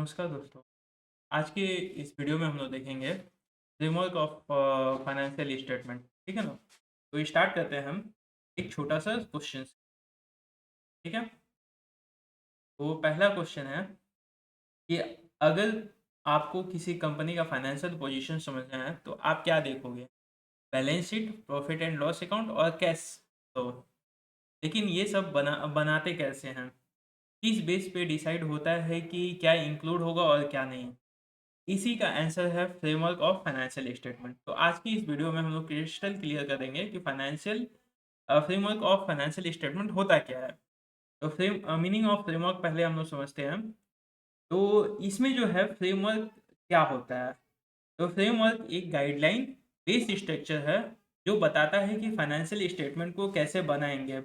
नमस्कार दोस्तों। आज के इस वीडियो में हम लोग देखेंगे फ्रेमवर्क ऑफ फाइनेंशियल स्टेटमेंट। ठीक है ना। तो स्टार्ट करते हैं हम एक छोटा सा क्वेश्चन से। ठीक है। तो पहला क्वेश्चन है कि अगर आपको किसी कंपनी का फाइनेंशियल पोजीशन समझना है तो आप क्या देखोगे? Balance sheet, profit and loss account और कैश फ्लो। लेकिन ये सब बनाते कैसे हैं? किस बेस पे डिसाइड होता है कि क्या इंक्लूड होगा और क्या नहीं? इसी का आंसर है फ्रेमवर्क ऑफ फाइनेंशियल स्टेटमेंट। तो आज की इस वीडियो में हम लोग क्रिस्टल क्लियर करेंगे कि financial framework of financial statement होता क्या है। तो मीनिंग ऑफ फ्रेमवर्क पहले हम लोग समझते हैं। तो इसमें जो है फ्रेमवर्क क्या होता है? तो फ्रेमवर्क एक गाइडलाइन बेस्ड स्ट्रक्चर है जो बताता है कि फाइनेंशियल स्टेटमेंट को कैसे बनाएंगे।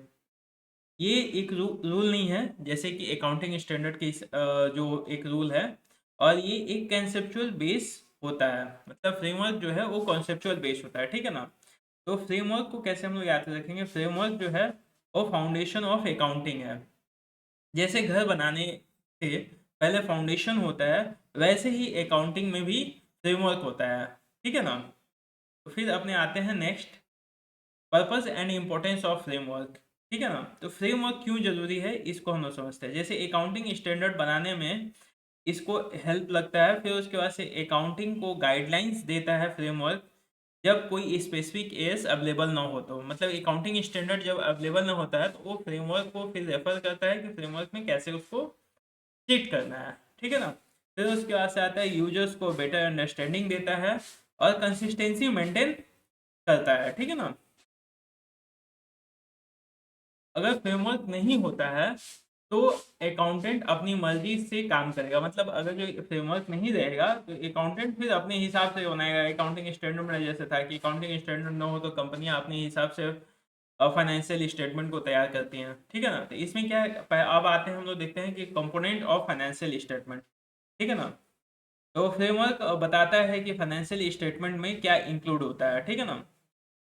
ये एक रूल नहीं है जैसे कि अकाउंटिंग स्टैंडर्ड के जो एक रूल है। और ये एक कंसेप्चुअल बेस होता है। मतलब फ्रेमवर्क जो है वो कॉन्सेप्चुअल बेस होता है। ठीक है ना। तो फ्रेमवर्क को कैसे हम लोग याद रखेंगे? फ्रेमवर्क जो है वो फाउंडेशन ऑफ अकाउंटिंग है। जैसे घर बनाने से पहले फाउंडेशन होता है, वैसे ही अकाउंटिंग में भी फ्रेमवर्क होता है। ठीक है ना। तो फिर अपने आते हैं next, purpose and importance of framework. ठीक है ना। तो फ्रेमवर्क क्यों जरूरी है इसको हम लोग समझते हैं। जैसे अकाउंटिंग स्टैंडर्ड बनाने में इसको हेल्प लगता है। फिर उसके बाद से अकाउंटिंग को गाइडलाइंस देता है फ्रेमवर्क। जब कोई स्पेसिफिक एस अवेलेबल ना हो तो मतलब अकाउंटिंग स्टैंडर्ड जब अवेलेबल ना होता है तो वो फ्रेमवर्क को फिर रेफर करता है कि फ्रेमवर्क में कैसे उसको ट्रीट करना है। ठीक है ना। फिर उसके बाद से आता है यूजर्स को बेटर अंडरस्टैंडिंग देता है और कंसिस्टेंसी मेंटेन करता है। ठीक है ना। अगर फ्रेमवर्क नहीं होता है तो अकाउंटेंट अपनी मर्जी से काम करेगा। मतलब अगर जो फ्रेमवर्क नहीं रहेगा तो अकाउंटेंट फिर अपने हिसाब से बनाएगा। अकाउंटिंग स्टैंडर्ड में जैसे था कि अकाउंटिंग स्टैंडर्ड ना हो तो कंपनियां अपने हिसाब से फाइनेंशियल स्टेटमेंट को तैयार करती हैं। ठीक है ना। तो इसमें क्या है, अब आते हैं हम लोग देखते हैं कि कंपोनेंट ऑफ फाइनेंशियल स्टेटमेंट। ठीक है ना। तो फ्रेमवर्क बताता है कि फाइनेंशियल स्टेटमेंट में क्या इंक्लूड होता है। ठीक है ना।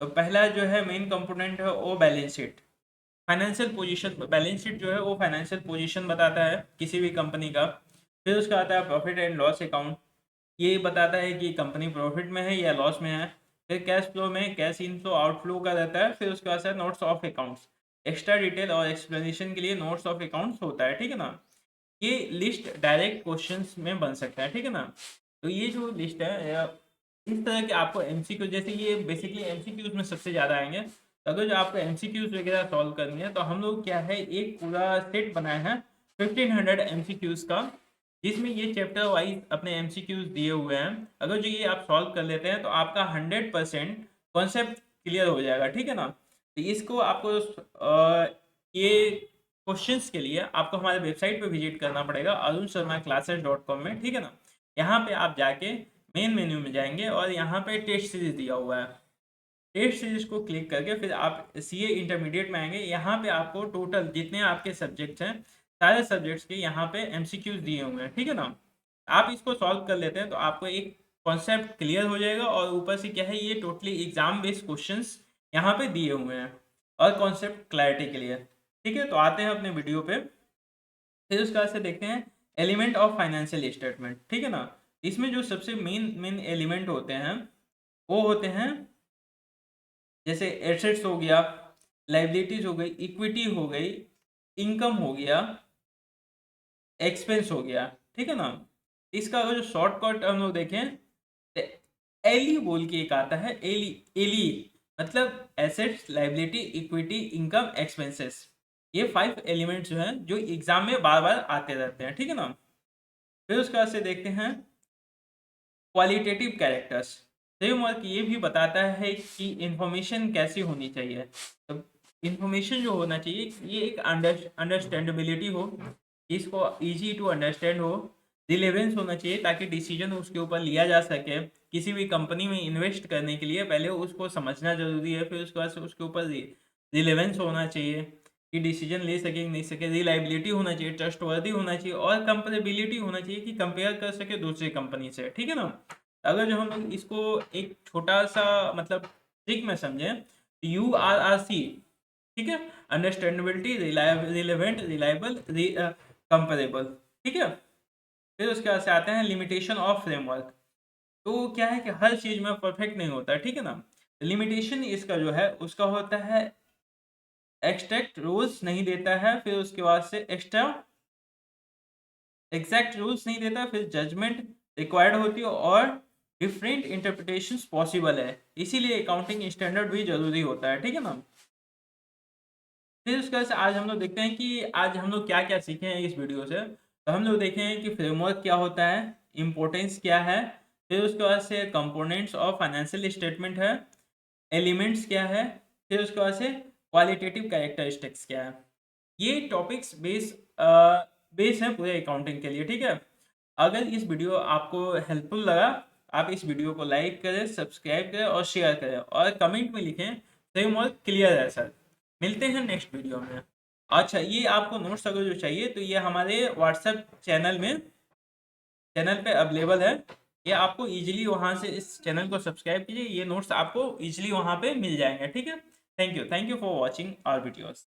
तो पहला जो है मेन कंपोनेंट है वो balance sheet. Financial position, balance sheet जो है वो फाइनेंशियल पोजीशन बताता है किसी भी कंपनी का। फिर उसका आता है प्रॉफिट एंड लॉस अकाउंट। ये बताता है कि कंपनी प्रॉफिट में है या लॉस में है। फिर कैश फ्लो में कैश इनफ्लो आउटफ्लो का रहता है। फिर उसके बाद से notes of accounts. Extra detail और एक्सप्लेनेशन के लिए नोट्स ऑफ अकाउंट्स होता है। ठीक है ना। ये लिस्ट डायरेक्ट क्वेश्चंस में बन सकता है। ठीक है ना। तो ये जो लिस्ट है इस तरह के आपको एमसीक्यू, जैसे ये बेसिकली एमसीक्यूज में सबसे ज़्यादा आएंगे। तो अगर जो आपको एमसीक्यूज वगैरह सॉल्व करनी है तो हम लोग क्या है एक पूरा सेट बनाया है 1500 एमसीक्यूज का, जिसमें ये चैप्टर वाइज अपने एमसीक्यूज दिए हुए हैं। अगर जो ये आप सॉल्व कर लेते हैं तो आपका 100% कॉन्सेप्ट क्लियर हो जाएगा। ठीक है ना। तो इसको आपको ये क्वेश्चंस के लिए आपको हमारे वेबसाइट पे विजिट करना पड़ेगा arunSharmaClasses.com में। ठीक है ना। यहाँ पे आप जाके मेन मेन्यू में जाएंगे और यहाँ पे टेस्ट सीरीज दिया हुआ है। टेस्ट सीरीज को क्लिक करके फिर आप सीए इंटरमीडिएट में आएंगे। यहाँ पे आपको टोटल जितने आपके सब्जेक्ट्स हैं सारे सब्जेक्ट्स के यहाँ पे एमसीक्यूज दिए हुए हैं। ठीक है ना। आप इसको सॉल्व कर लेते हैं तो आपको एक कॉन्सेप्ट क्लियर हो जाएगा और ऊपर से क्या है ये टोटली एग्जाम बेस्ड क्वेश्चंस यहाँ पे दिए हुए हैं और कॉन्सेप्ट क्लैरिटी के लिए। ठीक है। तो आते हैं अपने वीडियो पे। फिर उसके बाद से देखते हैं एलिमेंट ऑफ फाइनेंशियल स्टेटमेंट। ठीक है ना। इसमें जो सबसे मेन मेन एलिमेंट होते हैं वो होते हैं जैसे एसेट्स हो गया, लाइबिलिटीज हो गई, इक्विटी हो गई, इनकम हो गया, एक्सपेंस हो गया। ठीक है ना। इसका अगर जो शॉर्टकट हम लोग देखें तो एली बोल के एक आता है। एली, एली मतलब assets, liability, equity, income, expenses. ये 5 एलिमेंट्स जो हैं जो एग्जाम में बार बार आते रहते हैं। ठीक है ना। फिर उसके बाद से देखते हैं क्वालिटेटिव कैरेक्टर्स। फ्रेमवर्क ये भी बताता है कि इंफॉर्मेशन कैसी होनी चाहिए। तो इंफॉर्मेशन जो होना चाहिए ये एक अंडरस्टैंडेबिलिटी हो, इसको इजी टू अंडरस्टैंड हो, रिलेवेंस होना चाहिए ताकि डिसीजन उसके ऊपर लिया जा सके। किसी भी कंपनी में इन्वेस्ट करने के लिए पहले उसको समझना जरूरी है। फिर उसके बाद से उसके ऊपर रिलेवेंस होना चाहिए कि डिसीजन ले सके नहीं सके। रिलायबिलिटी होना चाहिए, ट्रस्टवर्दी होना चाहिए और कंपेरेबिलिटी होना चाहिए कि कंपेयर कर सके दूसरी कंपनी से। ठीक है ना। अगर जो हम लोग इसको एक छोटा सा मतलब ट्रिक में समझें, URRC। ठीक है। Understandability, relevant, reliable, comparable. ठीक है। फिर उसके बाद से आते हैं लिमिटेशन ऑफ फ्रेमवर्क। तो क्या है कि हर चीज़ में परफेक्ट नहीं होता है, ठीक है ना। लिमिटेशन इसका जो है उसका होता है एक्सट्रैक्ट रूल्स नहीं देता है, फिर उसके बाद से एक्स्ट्रा एग्जैक्ट रूल्स नहीं देता, फिर जजमेंट रिक्वायर्ड होती है और डिफरेंट इंटरप्रिटेशंस पॉसिबल है, इसीलिए अकाउंटिंग स्टैंडर्ड भी जरूरी होता है, ठीक है ना। फिर उसके बाद से आज हम लोग देखते हैं कि आज हम लोग क्या क्या सीखे हैं इस वीडियो से। तो हम लोग देखे हैं कि फ्रेमवर्क क्या होता है, इम्पोर्टेंस क्या है, फिर उसके बाद से कंपोनेंट्स ऑफ फाइनेंशियल स्टेटमेंट है, एलिमेंट्स क्या है, फिर उसके बाद से क्वालिटेटिव कैरेक्टरिस्टिक्स क्या है। ये टॉपिक्स बेस है पूरे अकाउंटिंग के लिए, ठीक है। अगर इस वीडियो आपको हेल्पफुल लगा, आप इस वीडियो को लाइक करें, सब्सक्राइब करें और शेयर करें और कमेंट में लिखें फ्रेमवर्क क्लियर है सर। मिलते हैं नेक्स्ट वीडियो में। अच्छा, ये आपको नोट्स अगर जो चाहिए तो ये हमारे व्हाट्सएप चैनल पे अवेलेबल है। ये आपको इजीली वहाँ से, इस चैनल को सब्सक्राइब कीजिए, ये नोट्स आपको इजीली वहाँ पे मिल जाएंगे, ठीक है। Thank you for watching our videos.